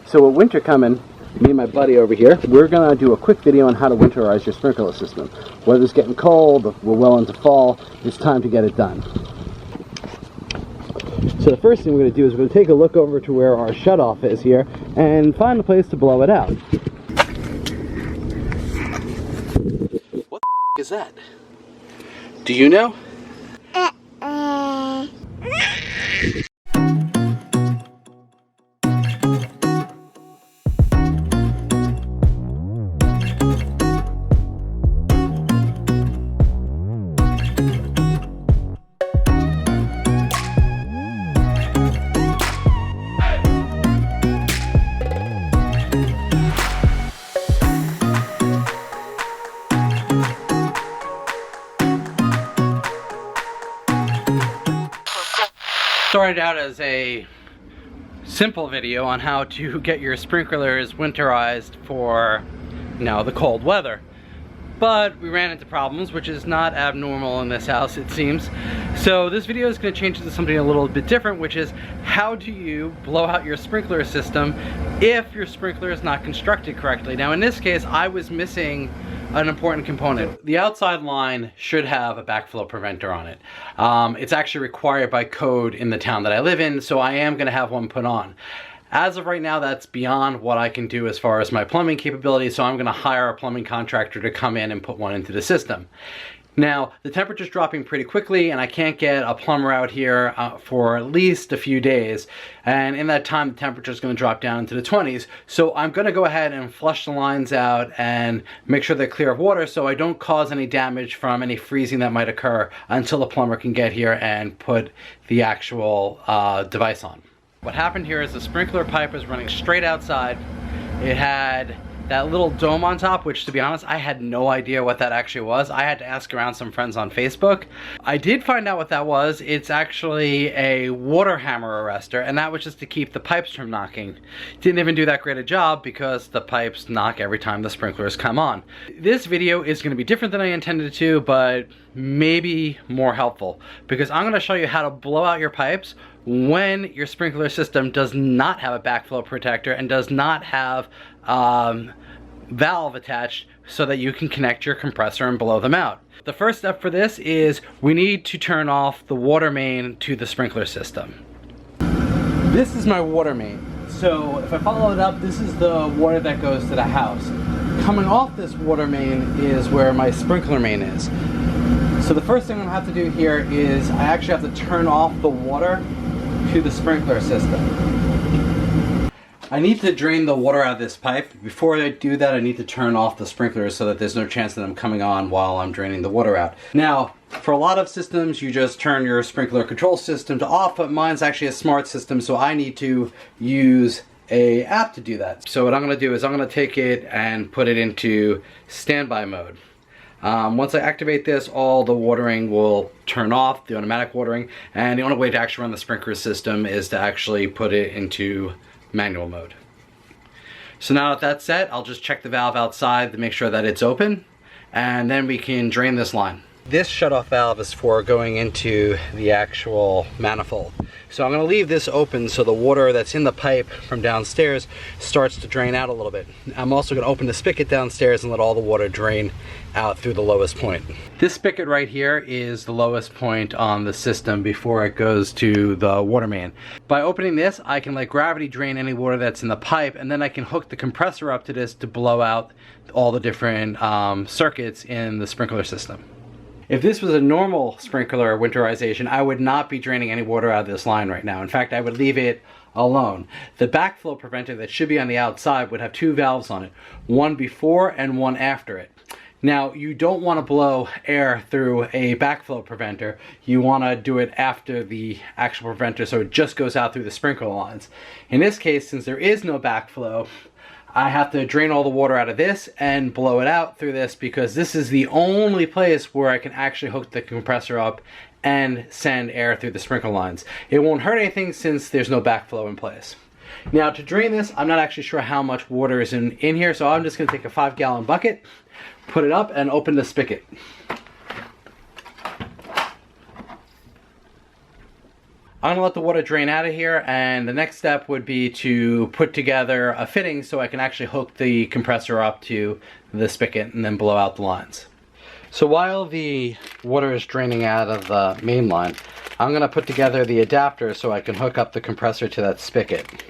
So with winter coming, me and my buddy over here, we're going to do a quick video on how to winterize your sprinkler system. Weather's getting cold, we're well into fall, it's time to get it done. So the first thing we're going to do is we're going to take a look over to where our shutoff is here and find a place to blow it out. What the is that? Do you know? Started out as a simple video on how to get your sprinklers winterized for, the cold weather. But we ran into problems, which is not abnormal in this house, it seems. So this video is going to change into something a little bit different, which is how do you blow out your sprinkler system if your sprinkler is not constructed correctly. Now in this case, I was missing an important component. The outside line should have a backflow preventer on it. It's actually required by code in the town that I live in, so I am going to have one put on. As of right now, that's beyond what I can do as far as my plumbing capabilities, so I'm going to hire a plumbing contractor to come in and put one into the system. Now, the temperature's dropping pretty quickly, and I can't get a plumber out here for at least a few days. And in that time, the temperature's going to drop down into the 20s. So I'm going to go ahead and flush the lines out and make sure they're clear of water so I don't cause any damage from any freezing that might occur until the plumber can get here and put the actual device on. What happened here is the sprinkler pipe was running straight outside. It had that little dome on top, which to be honest, I had no idea what that actually was. I had to ask around some friends on Facebook. I did find out what that was. It's actually a water hammer arrestor, and that was just to keep the pipes from knocking. Didn't even do that great a job because the pipes knock every time the sprinklers come on. This video is going to be different than I intended to, but maybe more helpful, because I'm going to show you how to blow out your pipes when your sprinkler system does not have a backflow protector and does not have valve attached so that you can connect your compressor and blow them out. The first step for this is we need to turn off the water main to the sprinkler system. This is my water main. So if I follow it up, this is the water that goes to the house. Coming off this water main is where my sprinkler main is. So the first thing I'm gonna have to do here is I actually have to turn off the water to the sprinkler system. I need to drain the water out of this pipe. Before I do that, I need to turn off the sprinklers so that there's no chance that I'm coming on while I'm draining the water out. Now, for a lot of systems, you just turn your sprinkler control system to off, but mine's actually a smart system, so I need to use an app to do that. So what I'm gonna do is I'm gonna take it and put it into standby mode. Once I activate this, all the watering will turn off, the automatic watering, and the only way to actually run the sprinkler system is to actually put it into manual mode. So now that that's set, I'll just check the valve outside to make sure that it's open, and then we can drain this line. This shutoff valve is for going into the actual manifold. So I'm going to leave this open so the water that's in the pipe from downstairs starts to drain out a little bit. I'm also going to open the spigot downstairs and let all the water drain out through the lowest point. This spigot right here is the lowest point on the system before it goes to the water main. By opening this, I can let gravity drain any water that's in the pipe, and then I can hook the compressor up to this to blow out all the different circuits in the sprinkler system. If this was a normal sprinkler winterization, I would not be draining any water out of this line right now. In fact, I would leave it alone. The backflow preventer that should be on the outside would have two valves on it, one before and one after it. Now, you don't want to blow air through a backflow preventer. You want to do it after the actual preventer so it just goes out through the sprinkler lines. In this case, since there is no backflow, I have to drain all the water out of this and blow it out through this, because this is the only place where I can actually hook the compressor up and send air through the sprinkler lines. It won't hurt anything since there's no backflow in place. Now to drain this, I'm not actually sure how much water is in here, so I'm just going to take a 5-gallon bucket, put it up, and open the spigot. I'm gonna let the water drain out of here, and the next step would be to put together a fitting so I can actually hook the compressor up to the spigot and then blow out the lines. So while the water is draining out of the main line, I'm gonna put together the adapter so I can hook up the compressor to that spigot.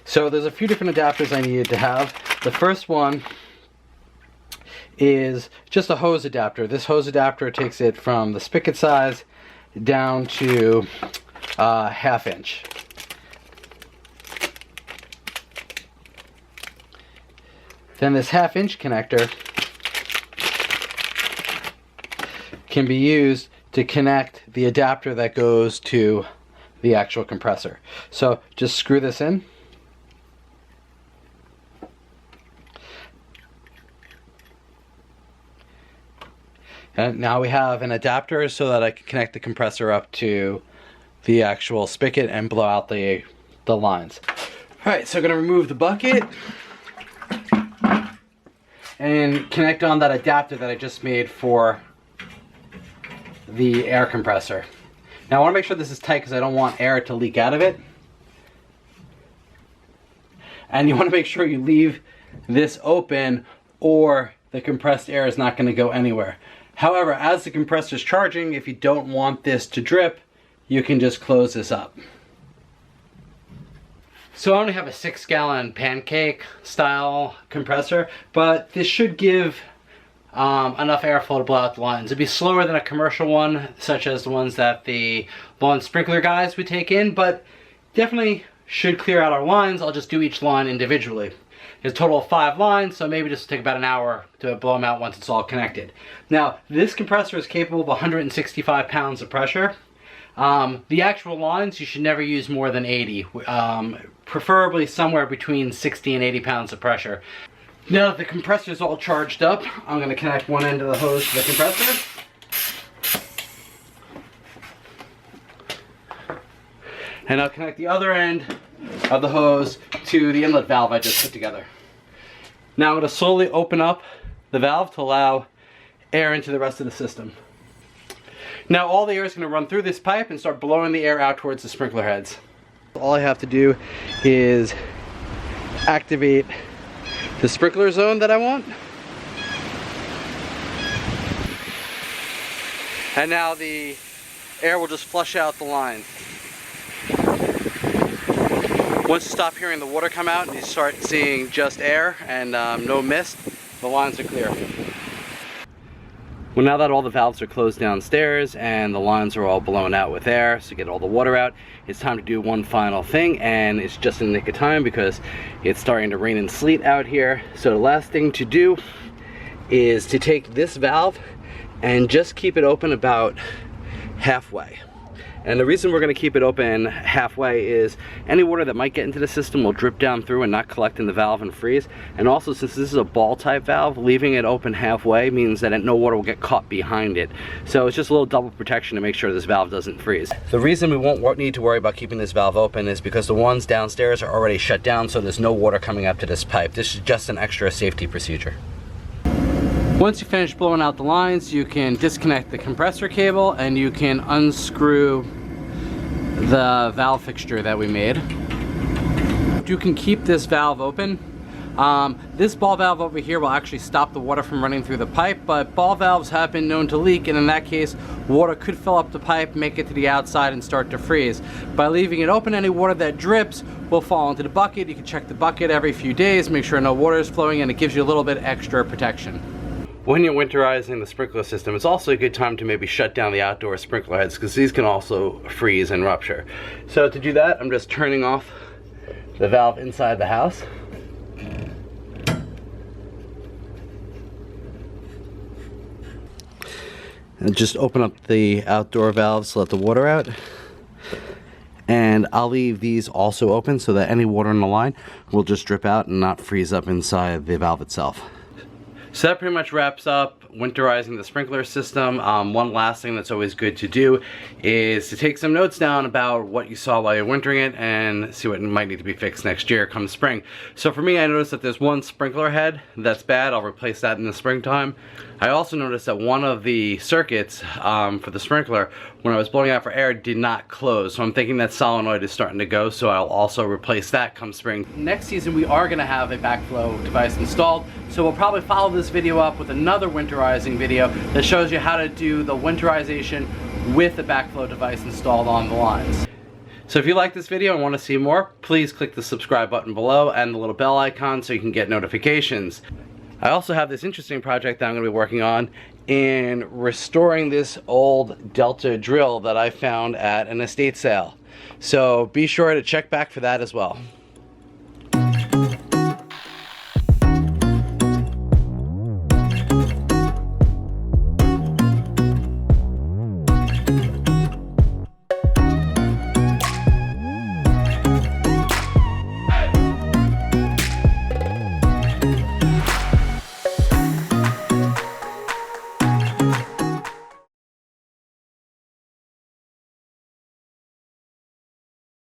So there's a few different adapters I needed to have. The first one is just a hose adapter. This hose adapter takes it from the spigot size down to 1/2 inch. Then this 1/2 inch connector can be used to connect the adapter that goes to the actual compressor. So just screw this in. And now we have an adapter so that I can connect the compressor up to the actual spigot and blow out the lines. Alright, so I'm going to remove the bucket and connect on that adapter that I just made for the air compressor. Now I want to make sure this is tight because I don't want air to leak out of it. And you want to make sure you leave this open or the compressed air is not going to go anywhere. However, as the compressor is charging, if you don't want this to drip, you can just close this up. So I only have a 6-gallon pancake style compressor, but this should give enough airflow to blow out the lines. It'd be slower than a commercial one, such as the ones that the lawn sprinkler guys would take in, but definitely should clear out our lines. I'll just do each line individually. There's a total of 5 lines, so maybe this will take about an hour to blow them out once it's all connected. Now, this compressor is capable of 165 pounds of pressure. The actual lines, you should never use more than 80, preferably somewhere between 60 and 80 pounds of pressure. Now that the compressor is all charged up, I'm going to connect one end of the hose to the compressor. And I'll connect the other end of the hose to the inlet valve I just put together. Now I'm going to slowly open up the valve to allow air into the rest of the system. Now all the air is going to run through this pipe and start blowing the air out towards the sprinkler heads. All I have to do is activate the sprinkler zone that I want. And now the air will just flush out the line. Once you stop hearing the water come out and you start seeing just air and no mist, the lines are clear. Well, now that all the valves are closed downstairs and the lines are all blown out with air, so get all the water out, it's time to do one final thing, and it's just in the nick of time because it's starting to rain and sleet out here. So the last thing to do is to take this valve and just keep it open about halfway. And the reason we're going to keep it open halfway is any water that might get into the system will drip down through and not collect in the valve and freeze. And also, since this is a ball type valve, leaving it open halfway means that no water will get caught behind it. So it's just a little double protection to make sure this valve doesn't freeze. The reason we won't need to worry about keeping this valve open is because the ones downstairs are already shut down, so there's no water coming up to this pipe. This is just an extra safety procedure. Once you finish blowing out the lines, you can disconnect the compressor cable and you can unscrew the valve fixture that we made. You can keep this valve open. This ball valve over here will actually stop the water from running through the pipe, but ball valves have been known to leak, and in that case, water could fill up the pipe, make it to the outside, and start to freeze. By leaving it open, any water that drips will fall into the bucket. You can check the bucket every few days, make sure no water is flowing, and it gives you a little bit extra protection. When you're winterizing the sprinkler system, it's also a good time to maybe shut down the outdoor sprinkler heads because these can also freeze and rupture. So to do that, I'm just turning off the valve inside the house. And just open up the outdoor valves to let the water out. And I'll leave these also open so that any water in the line will just drip out and not freeze up inside the valve itself. So that pretty much wraps up winterizing the sprinkler system. One last thing that's always good to do is to take some notes down about what you saw while you're wintering it and see what might need to be fixed next year come spring. So for me, I noticed that there's one sprinkler head that's bad. I'll replace that in the springtime. I also noticed that one of the circuits for the sprinkler, when I was blowing out for air, did not close. So I'm thinking that solenoid is starting to go, so I'll also replace that come spring. Next season we are going to have a backflow device installed, so we'll probably follow this video up with another winterizing video that shows you how to do the winterization with the backflow device installed on the lines. So if you like this video and want to see more, please click the subscribe button below and the little bell icon so you can get notifications. I also have this interesting project that I'm going to be working on in restoring this old Delta drill that I found at an estate sale. So be sure to check back for that as well.